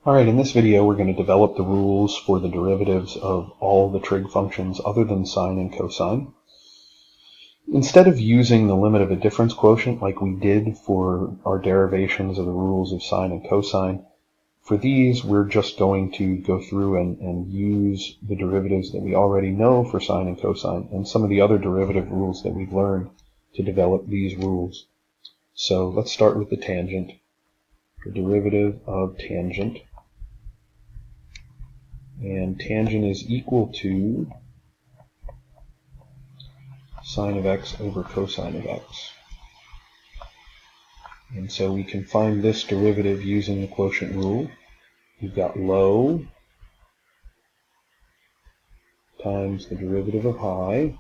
Alright, in this video we're going to develop the rules for the derivatives of all the trig functions other than sine and cosine. Instead of using the limit of a difference quotient like we did for our derivations of the rules of sine and cosine, for these we're just going to go through and use the derivatives that we already know for sine and cosine and some of the other derivative rules that we've learned to develop these rules. So let's start with the tangent. The derivative of tangent. And tangent is equal to sine of x over cosine of x. And so we can find this derivative using the quotient rule. We've got low times the derivative of high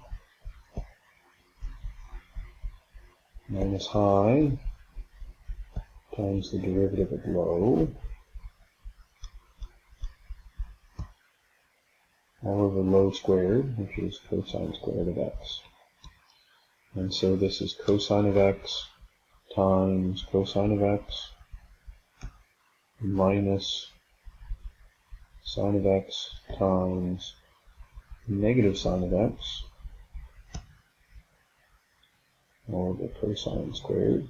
minus high times the derivative of low all over low squared, which is cosine squared of x. And so this is cosine of x times cosine of x minus sine of x times negative sine of x all over cosine squared,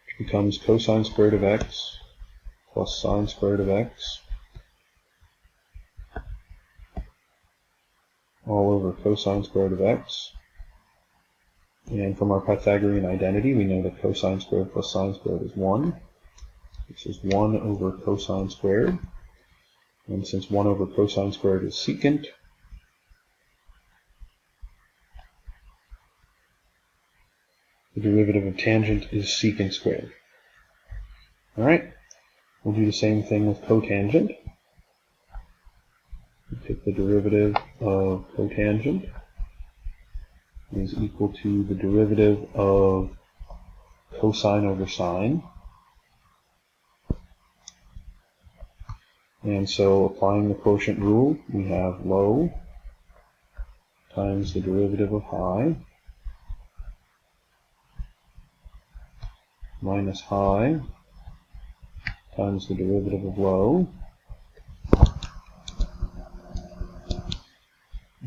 which becomes cosine squared of x plus sine squared of x all over cosine squared of x. And from our Pythagorean identity, we know that cosine squared plus sine squared is 1. This is 1 over cosine squared. And since 1 over cosine squared is secant, the derivative of tangent is secant squared. Alright, we'll do the same thing with cotangent. We take the derivative of cotangent is equal to the derivative of cosine over sine. And so applying the quotient rule, we have low times the derivative of high minus high times the derivative of low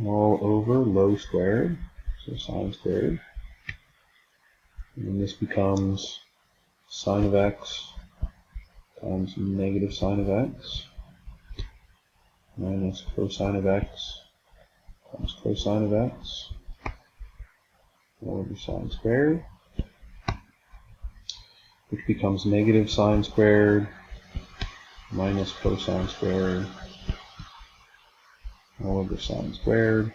all over low squared, so sine squared. And this becomes sine of x times negative sine of x minus cosine of x times cosine of x all over sine squared, which becomes negative sine squared minus cosine squared all over sine squared.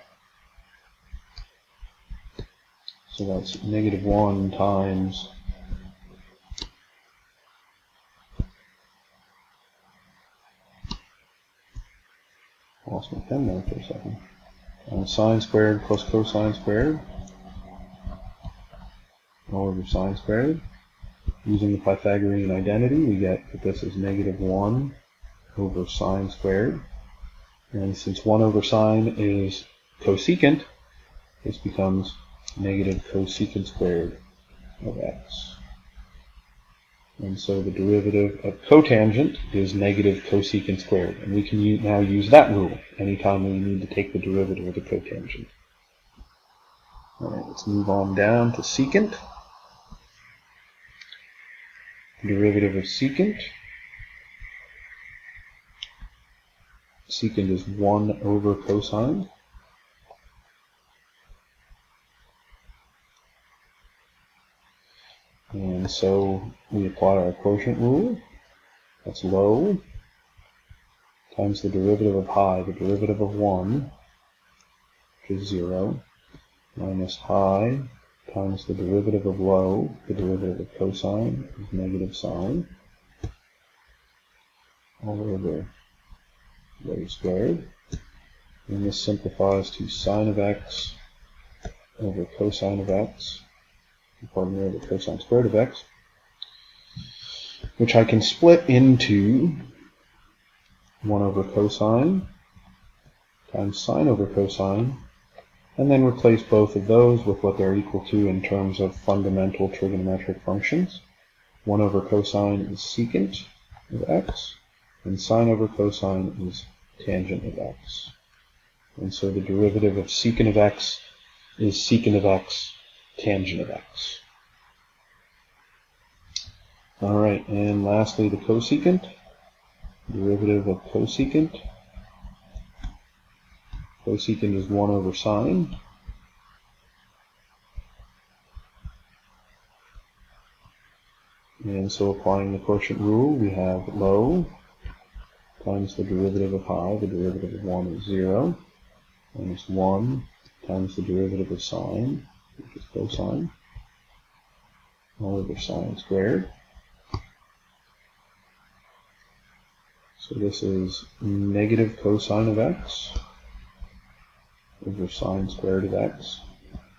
So that's negative 1 times lost my pen there for a second. Sine squared plus cosine squared all over sine squared. Using the Pythagorean identity, we get that this is negative 1 over sine squared. And since 1 over sine is cosecant, this becomes negative cosecant squared of x. And so the derivative of cotangent is negative cosecant squared. And we can now use that rule anytime we need to take the derivative of the cotangent. Alright, let's move on down to secant. Derivative of secant. Secant is 1 over cosine. And so we apply our quotient rule. That's low times the derivative of high, the derivative of 1, which is 0, minus high times the derivative of low, the derivative of cosine is negative sine, all over low squared. And this simplifies to sine of x over cosine of x, pardon me, over cosine squared of x, which I can split into 1 over cosine times sine over cosine, and then replace both of those with what they're equal to in terms of fundamental trigonometric functions. 1 over cosine is secant, of x, and sine over cosine is tangent of x. And so the derivative of secant of x is secant of x, tangent of x. Alright, and lastly the cosecant. Derivative of cosecant. Cosecant is 1 over sine. And so applying the quotient rule, we have low times the derivative of high. The derivative of 1 is 0. Minus 1 times the derivative of sine, which is cosine, all over sine squared. So this is negative cosine of x over sine squared of x.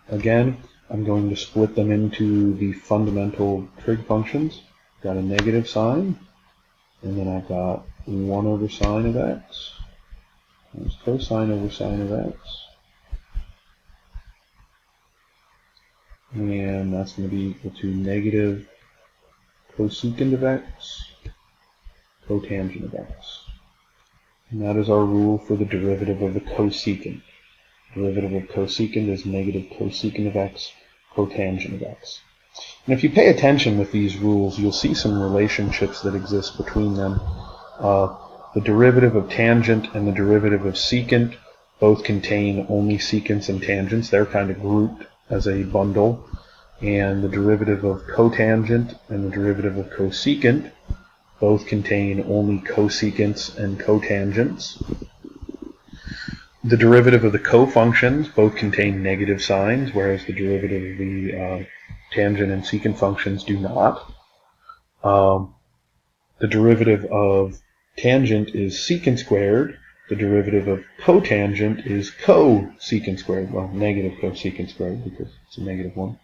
Again, I'm going to split them into the fundamental trig functions. I've got a negative sign, and then I've got 1 over sine of x times cosine over sine of x. And that's going to be equal to negative cosecant of x, cotangent of x. And that is our rule for the derivative of the cosecant. Derivative of cosecant is negative cosecant of x, cotangent of x. And if you pay attention with these rules, you'll see some relationships that exist between them. The derivative of tangent and the derivative of secant both contain only secants and tangents. They're kind of grouped as a bundle. And the derivative of cotangent and the derivative of cosecant both contain only cosecants and cotangents. The derivative of the cofunctions both contain negative signs, whereas the derivative of the tangent and secant functions do not. The derivative of tangent is secant squared. The derivative of cotangent is cosecant squared. Well, negative cosecant squared because it's a negative one.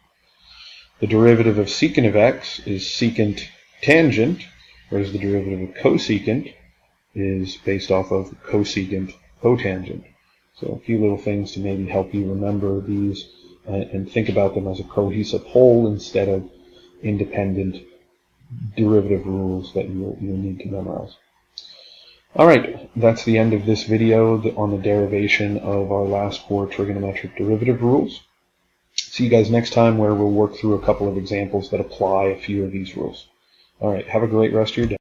The derivative of secant of x is secant tangent, whereas the derivative of cosecant is based off of cosecant cotangent. So a few little things to maybe help you remember these and think about them as a cohesive whole instead of independent derivative rules that you'll need to memorize. Alright, that's the end of this video on the derivation of our last 4 trigonometric derivative rules. See you guys next time, where we'll work through a couple of examples that apply a few of these rules. Alright, have a great rest of your day.